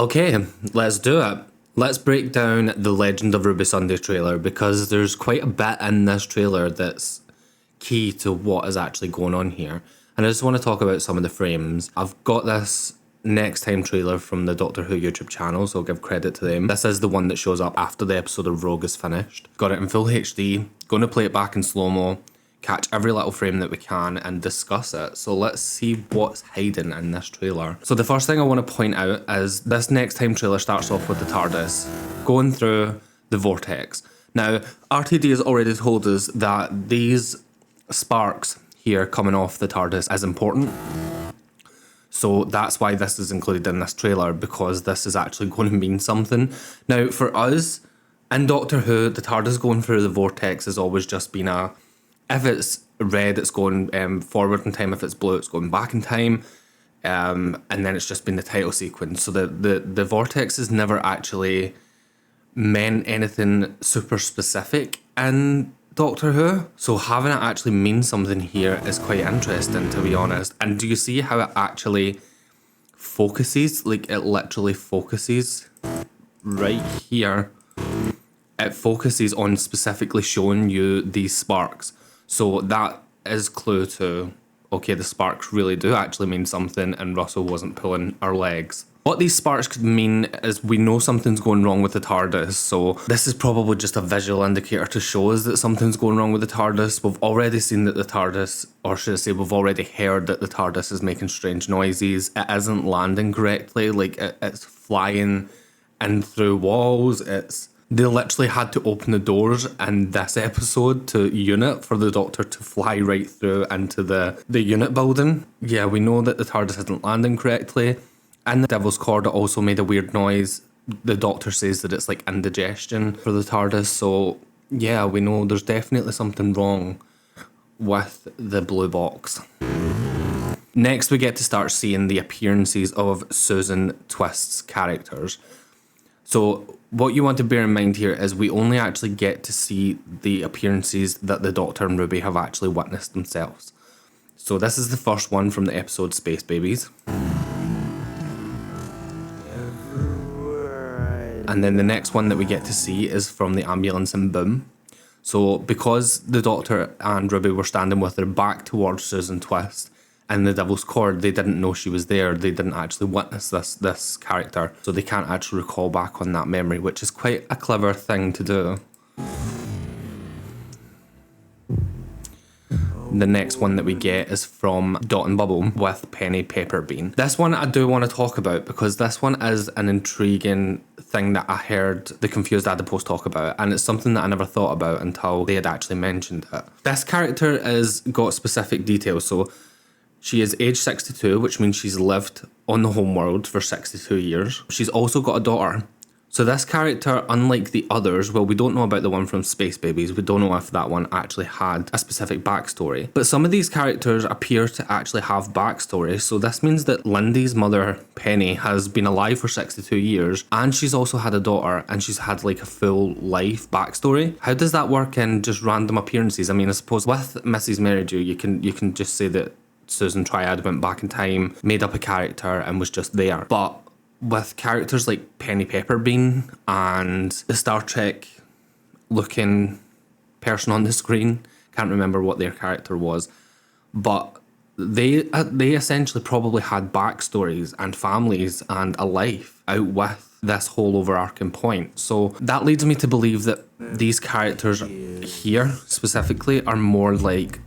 Okay, let's do it. Let's break down the Legend of Ruby Sunday trailer, because there's quite a bit in this trailer that's key to what is actually going on here. And I just want to talk about some of the frames. I've got this Next Time trailer from the Doctor Who YouTube channel, so I'll give credit to them. This is the one that shows up after the episode of Rogue is finished. Got it in full HD, going to play it back in slow-mo, catch every little frame that we can and discuss it. So let's see what's hiding in this trailer. So the first thing I want to point out is this Next Time trailer starts off with the TARDIS going through the vortex. Now, RTD has already told us that these sparks here coming off the TARDIS is important. So that's why this is included in this trailer, because this is actually going to mean something. Now, for us, in Doctor Who, the TARDIS going through the vortex has always just been a, if it's red, it's going forward in time. If it's blue, it's going back in time. And then it's just been the title sequence. So the vortex has never actually meant anything super specific in Doctor Who. So having it actually mean something here is quite interesting, to be honest. And do you see how it actually focuses? Like, it literally focuses right here. It focuses on specifically showing you these sparks. So that is clue to, okay, the sparks really do actually mean something and Russell wasn't pulling our legs. What these sparks could mean is we know something's going wrong with the TARDIS. So this is probably just a visual indicator to show us that something's going wrong with the TARDIS. We've already seen that the TARDIS, or should I say, we've already heard that the TARDIS is making strange noises. It isn't landing correctly. Like, it's flying in through walls. They literally had to open the doors in this episode to unit for the Doctor to fly right through into the unit building. Yeah, we know that the TARDIS isn't landing correctly. And the Devil's Cord also made a weird noise. The Doctor says that it's like indigestion for the TARDIS. So yeah, we know there's definitely something wrong with the blue box. Next, we get to start seeing the appearances of Susan Twist's characters. So what you want to bear in mind here is we only actually get to see the appearances that the Doctor and Ruby have actually witnessed themselves. So this is the first one from the episode Space Babies. And then the next one that we get to see is from the ambulance in Boom. So because the Doctor and Ruby were standing with their back towards Susan Twist in the Devil's Cord, they didn't know she was there. They didn't actually witness this character. So they can't actually recall back on that memory, which is quite a clever thing to do. The next one that we get is from Dot and Bubble with Penny Pepperbean. This one I do want to talk about, because this one is an intriguing thing that I heard the Confused Adipose talk about, and it's something that I never thought about until they had actually mentioned it. This character has got specific details. So she is age 62, which means she's lived on the homeworld for 62 years. She's also got a daughter. So this character, unlike the others, well, we don't know about the one from Space Babies. We don't know if that one actually had a specific backstory. But some of these characters appear to actually have backstory. So this means that Lindy's mother, Penny, has been alive for 62 years, and she's also had a daughter, and she's had like a full life backstory. How does that work in just random appearances? I mean, I suppose with Mrs. Merridew, you can just say that Susan Triad went back in time, made up a character, and was just there. But with characters like Penny Pepperbean and the Star Trek looking person on the screen, can't remember what their character was, but they essentially probably had backstories and families and a life out with this whole overarching point. So that leads me to believe that these characters here specifically are more like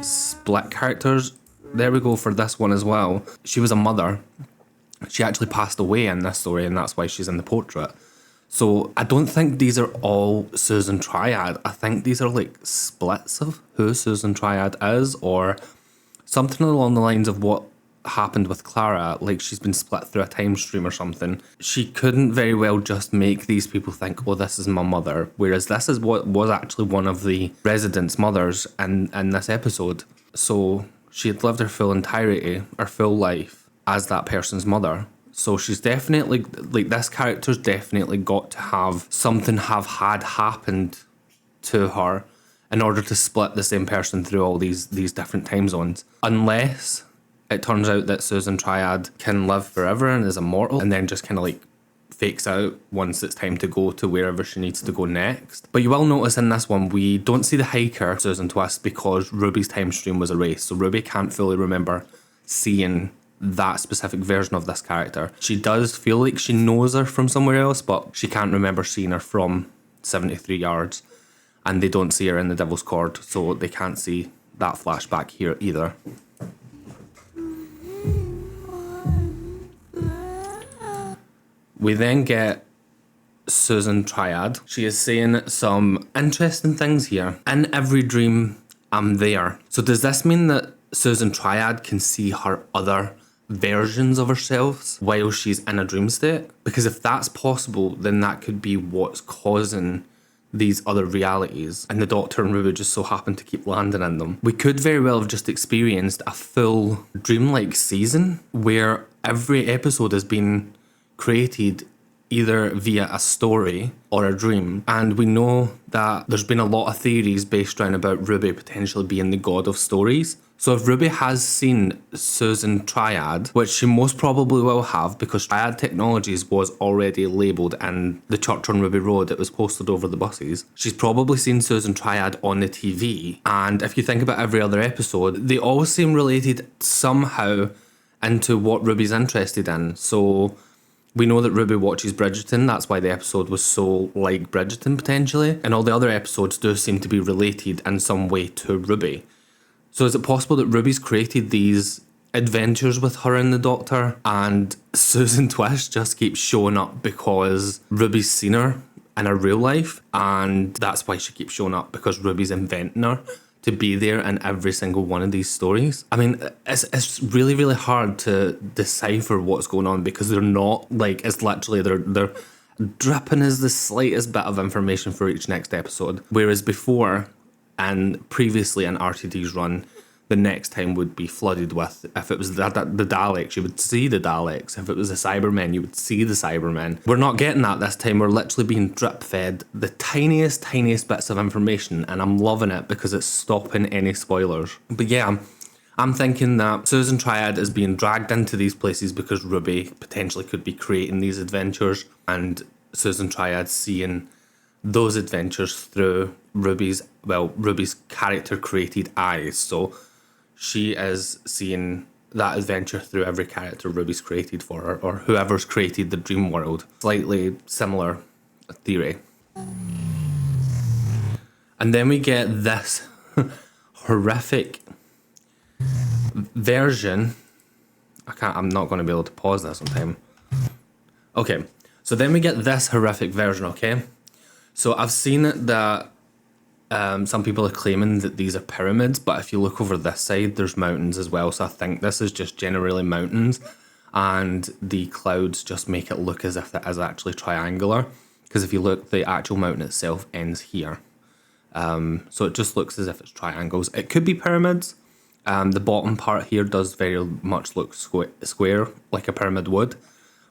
split characters. There we go for this one as well. She was a mother. She actually passed away in this story, and that's why she's in the portrait. So I don't think these are all Susan Triad. I think these are like splits of who Susan Triad is, or something along the lines of what happened with Clara. Like, she's been split through a time stream or something. She couldn't very well just make these people think, oh, this is my mother. Whereas this is what was actually one of the residents' mothers in this episode. So she had lived her full entirety, her full life, as that person's mother. So she's definitely, like, this character's definitely got to have something had happened to her in order to split the same person through all these different time zones. Unless it turns out that ᴍᴛᴄᴅ can live forever and is immortal, and then just kind of like fakes out once it's time to go to wherever she needs to go next. But you will notice in this one, we don't see the hiker Susan Twist because Ruby's time stream was erased. So Ruby can't fully remember seeing that specific version of this character. She does feel like she knows her from somewhere else, but she can't remember seeing her from 73 yards. And they don't see her in the Devil's Cord, so they can't see that flashback here either. We then get ᴍᴛᴄᴅ. She is saying some interesting things here. In every dream, I'm there. So does this mean that ᴍᴛᴄᴅ can see her other versions of herself while she's in a dream state? Because if that's possible, then that could be what's causing these other realities, and the Doctor and Ruby just so happen to keep landing in them. We could very well have just experienced a full dreamlike season where every episode has been created either via a story or a dream. And we know that there's been a lot of theories based around about Ruby potentially being the god of stories. So if Ruby has seen ᴍᴛᴄᴅ, which she most probably will have because Triad Technologies was already labelled in the church on Ruby Road, it was posted over the buses, she's probably seen ᴍᴛᴄᴅ on the TV. And if you think about every other episode, they all seem related somehow into what Ruby's interested in. So we know that Ruby watches Bridgerton, that's why the episode was so like Bridgerton potentially, and all the other episodes do seem to be related in some way to Ruby. So is it possible that Ruby's created these adventures with her and the Doctor, and Susan Twist just keeps showing up because Ruby's seen her in her real life, and that's why she keeps showing up, because Ruby's inventing her to be there in every single one of these stories? I mean, it's really, really hard to decipher what's going on, because they're not, like, it's literally, they're dripping as the slightest bit of information for each next episode. Whereas before, and previously in RTD's run, the next time would be flooded with, if it was the Daleks, you would see the Daleks. If it was the Cybermen, you would see the Cybermen. We're not getting that this time. We're literally being drip fed the tiniest bits of information, and I'm loving it because it's stopping any spoilers. But yeah, I'm thinking that ᴍᴛᴄᴅ is being dragged into these places because Ruby potentially could be creating these adventures, and ᴍᴛᴄᴅ seeing those adventures through Ruby's character created eyes. So she is seeing that adventure through every character Ruby's created for her, or whoever's created the dream world. Slightly similar theory. And then we get this horrific version. I'm not going to be able to pause this on time. Okay, so then we get this horrific version, okay? So I've seen that some people are claiming that these are pyramids, but if you look over this side, there's mountains as well. So I think this is just generally mountains, and the clouds just make it look as if it is actually triangular. Because if you look, the actual mountain itself ends here. So it just looks as if it's triangles. It could be pyramids. The bottom part here does very much look square, like a pyramid would.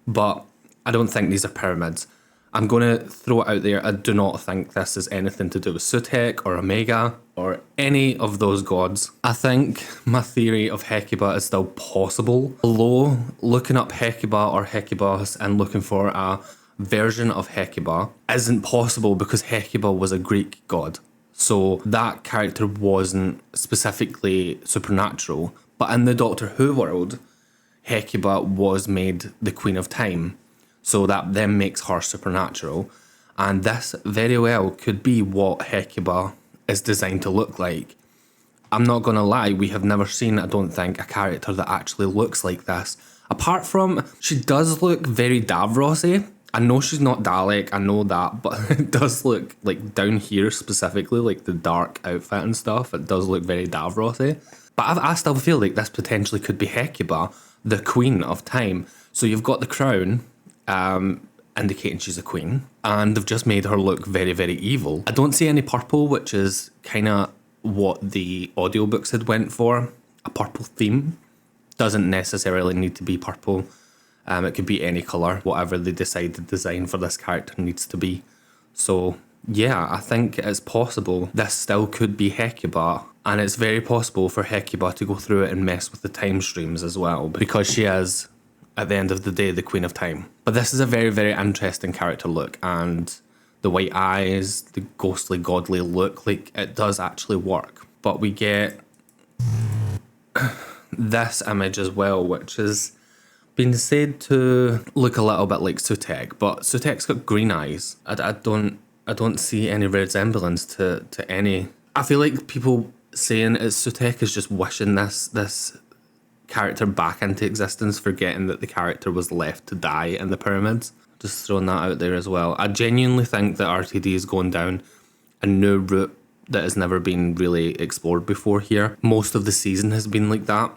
But I don't think these are pyramids. I'm going to throw it out there. I do not think this is anything to do with Sutekh or Omega or any of those gods. I think my theory of Hecuba is still possible. Although looking up Hecuba or Hecubus and looking for a version of Hecuba isn't possible, because Hecuba was a Greek god. So that character wasn't specifically supernatural. But in the Doctor Who world, Hecuba was made the Queen of Time. So that then makes her supernatural. And this very well could be what Hecuba is designed to look like. I'm not going to lie, we have never seen, I don't think, a character that actually looks like this. Apart from, she does look very Davros-y. I know she's not Dalek, I know that, but it does look, like down here specifically, like the dark outfit and stuff, it does look very Davros-y. But I still feel like this potentially could be Hecuba, the Queen of Time. So you've got the crown, indicating she's a queen, and they've just made her look very, very evil. I don't see any purple, which is kind of what the audiobooks had went for, a purple theme. Doesn't necessarily need to be purple. It could be any colour, whatever they decide the design for this character needs to be. So yeah, I think it's possible this still could be Hecuba, And it's very possible for ᴄᴰᴅ to go through it and mess with the time streams as well, because she is, at the end of the day, the Queen of Time. But this is a very, very interesting character look, and the white eyes, the ghostly, godly look, like, it does actually work. But we get this image as well, which is been said to look a little bit like Sutek, but Sutek's got green eyes. I don't see any resemblance to any. I feel like people saying it's Sutek is just wishing this character back into existence, forgetting that the character was left to die in the pyramids. Just throwing that out there as well. I genuinely think that RTD is going down a new route that has never been really explored before here. Most of the season has been like that.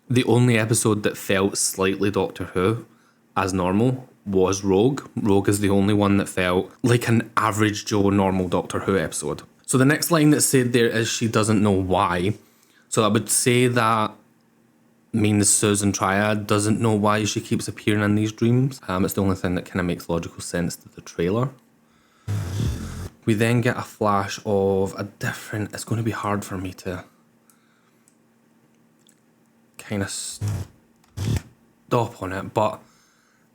The only episode that felt slightly Doctor Who as normal was Rogue. Rogue is the only one that felt like an average Joe normal Doctor Who episode. So the next line that's said there is she doesn't know why. So I would say that means Susan Triad doesn't know why she keeps appearing in these dreams. It's the only thing that kind of makes logical sense to the trailer. We then get a flash of a different... It's going to be hard for me to kind of stop on it, but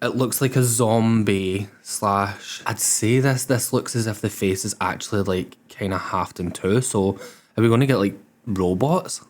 it looks like a zombie slash... I'd say this looks as if the face is actually like kind of halved in two. So are we going to get like robots?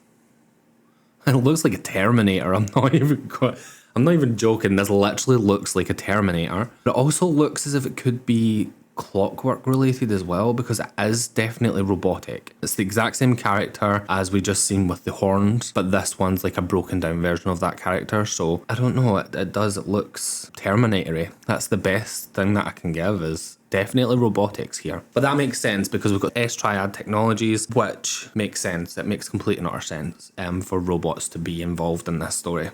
It looks like a Terminator. I'm not even joking. This literally looks like a Terminator. But it also looks as if it could be clockwork related as well, because it is definitely robotic. It's the exact same character as we just seen with the horns, but this one's like a broken down version of that character. So I don't know, it looks Terminator-y. That's the best thing that I can give, is definitely robotics here. But that makes sense because we've got S-Triad technologies, which makes sense. It makes complete and utter sense for robots to be involved in this story.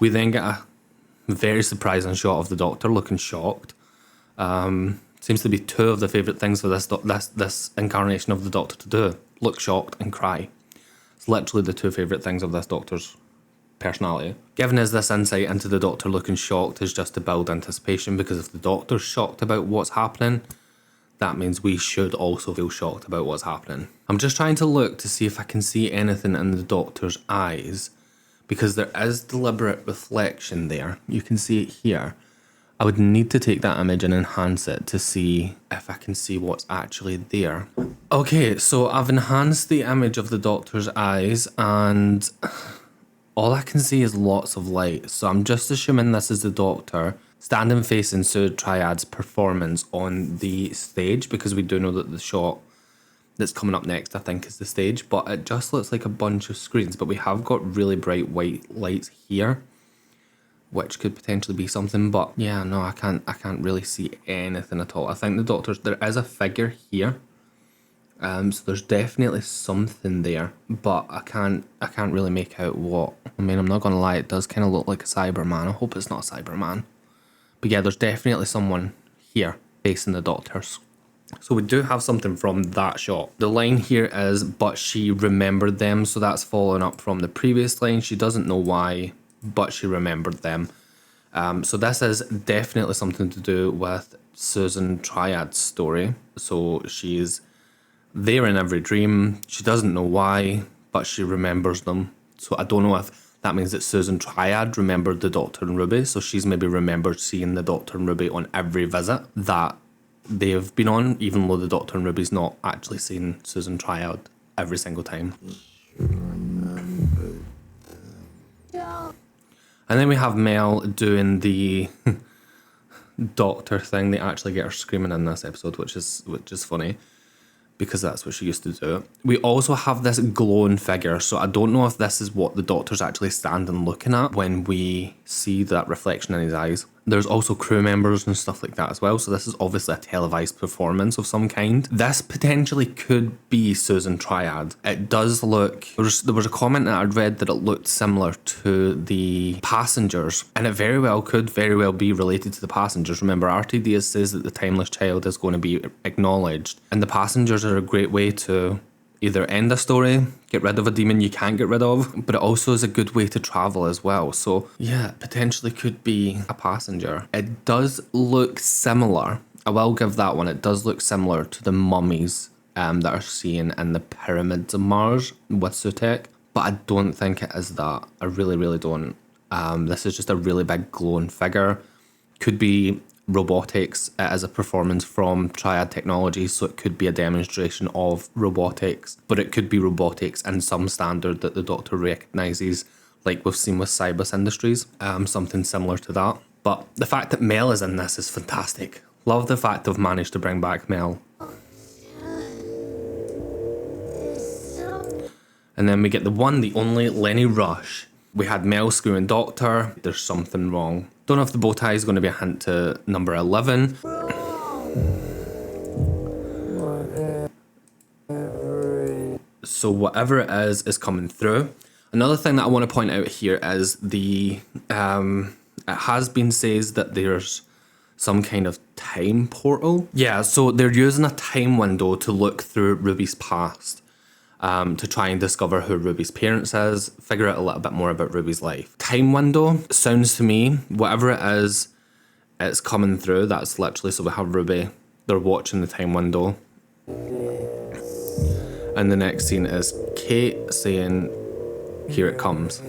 We then get a very surprising shot of the Doctor looking shocked. Seems to be two of the favourite things for this incarnation of the Doctor to do: look shocked and cry. It's literally the two favourite things of this Doctor's personality. Giving us this insight into the Doctor looking shocked is just to build anticipation, because if the Doctor's shocked about what's happening, that means we should also feel shocked about what's happening. I'm just trying to look to see if I can see anything in the Doctor's eyes, because there is deliberate reflection there. You can see it here. I would need to take that image and enhance it to see if I can see what's actually there. Okay, so I've enhanced the image of the Doctor's eyes, and all I can see is lots of light. So I'm just assuming this is the Doctor standing facing Susan Triad's performance on the stage, because we do know that the shot that's coming up next, I think, is the stage, but it just looks like a bunch of screens. But we have got really bright white lights here, which could potentially be something. But yeah, no, I can't really see anything at all. I think the Doctor's, there is a figure here, so there's definitely something there, but I can't really make out what. I mean, I'm not gonna lie, it does kind of look like a Cyberman. I hope it's not a Cyberman, but yeah, there's definitely someone here facing the Doctor's. So we do have something from that shot. The line here is, but she remembered them. So that's following up from the previous line. She doesn't know why, but she remembered them. So this is definitely something to do with Susan Triad's story. So she's there in every dream. She doesn't know why, but she remembers them. So I don't know if that means that Susan Triad remembered the Doctor and Ruby. So she's maybe remembered seeing the Doctor and Ruby on every visit that they've been on, even though the Doctor and Ruby's not actually seen Susan Triad every single time. And then we have Mel doing the Doctor thing. They actually get her screaming in this episode, which is funny, because that's what she used to do. We also have this glowing figure, so I don't know if this is what the Doctor's actually standing looking at when we see that reflection in his eyes. There's also crew members and stuff like that as well, so this is obviously a televised performance of some kind. This potentially could be Susan Triad. It does look... There was a comment that I'd read that it looked similar to the Passengers, and it could very well be related to the Passengers. Remember, RTD says that the Timeless Child is going to be acknowledged, and the Passengers are a great way to either end a story, get rid of a demon you can't get rid of, but it also is a good way to travel as well. So yeah, potentially could be a passenger. It does look similar, I will give that one. It does look similar to the mummies that are seen in the pyramids of Mars with Sutekh, but I don't think it is that. I really, really don't. This is just a really big glowing figure. Could be robotics. It is a performance from Triad Technologies, so it could be a demonstration of robotics, but it could be robotics in some standard that the Doctor recognises, like we've seen with Cybus Industries, something similar to that. But the fact that Mel is in this is fantastic. Love the fact they've managed to bring back Mel. And then we get the one, the only Lenny Rush. We had Mel screwing Doctor. There's something wrong. Don't know if the bow tie is going to be a hint to number 11. So whatever it is coming through. Another thing that I want to point out here is the it has been says that there's some kind of time portal. Yeah, so they're using a time window to look through Ruby's past. To try and discover who Ruby's parents is, figure out a little bit more about Ruby's life. Time window sounds to me, whatever it is, it's coming through. That's literally, so we have Ruby, they're watching the time window. And the next scene is Kate saying, here it comes.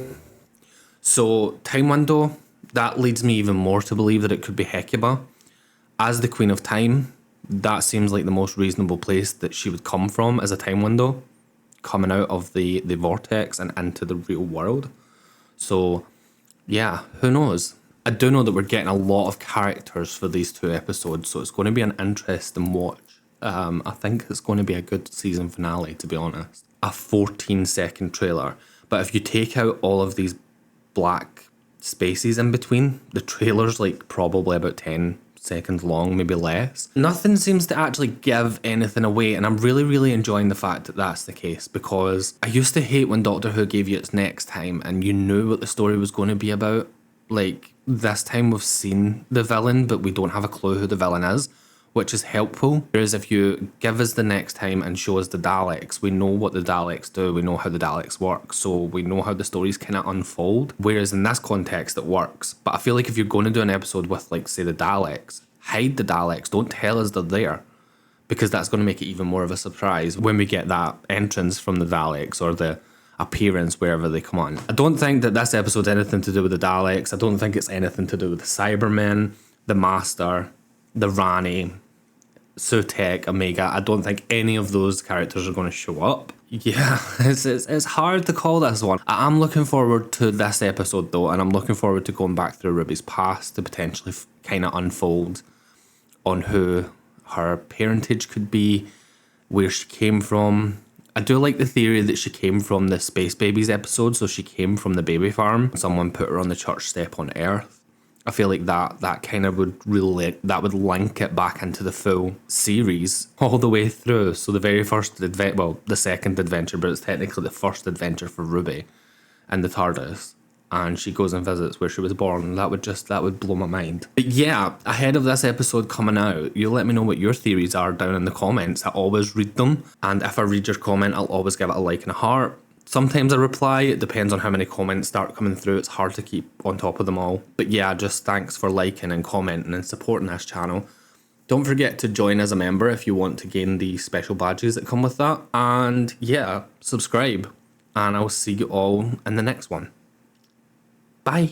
So time window, that leads me even more to believe that it could be ᴄᴰ. As the Queen of Time, that seems like the most reasonable place that she would come from as a time window, coming out of the vortex and into the real world. So yeah, who knows? I do know that we're getting a lot of characters for these 2 episodes, so it's going to be an interesting watch. I think it's going to be a good season finale, to be honest. A 14-second trailer, but if you take out all of these black spaces in between, the trailer's like probably about 10 seconds long, maybe less. Nothing seems to actually give anything away, and I'm really, really enjoying the fact that that's the case, because I used to hate when Doctor Who gave you its next time and you knew what the story was going to be about. Like, this time we've seen the villain, but we don't have a clue who the villain is, which is helpful. Whereas if you give us the next time and show us the Daleks, we know what the Daleks do, we know how the Daleks work, so we know how the stories kind of unfold. Whereas in this context, it works. But I feel like if you're going to do an episode with, like, say, the Daleks, hide the Daleks, don't tell us they're there, because that's going to make it even more of a surprise when we get that entrance from the Daleks or the appearance wherever they come on. I don't think that this episode's anything to do with the Daleks. I don't think it's anything to do with the Cybermen, the Master, the Rani, Sutekh, Omega. I don't think any of those characters are going to show up. Yeah, it's hard to call this one. I'm looking forward to this episode though, and I'm looking forward to going back through Ruby's past to potentially kind of unfold on who her parentage could be, where she came from. I do like the theory that she came from the Space Babies episode, so she came from the baby farm. Someone put her on the church step on Earth. I feel like that kind of would really, that would link it back into the full series all the way through. So the very first adventure, well, the second adventure, but it's technically the first adventure for Ruby and the Tardis. And she goes and visits where she was born. That would blow my mind. But yeah, ahead of this episode coming out, you let me know what your theories are down in the comments. I always read them. And if I read your comment, I'll always give it a like and a heart. Sometimes I reply, it depends on how many comments start coming through. It's hard to keep on top of them all. But yeah, just thanks for liking and commenting and supporting this channel. Don't forget to join as a member if you want to gain the special badges that come with that. And yeah, subscribe. And I'll see you all in the next one. Bye.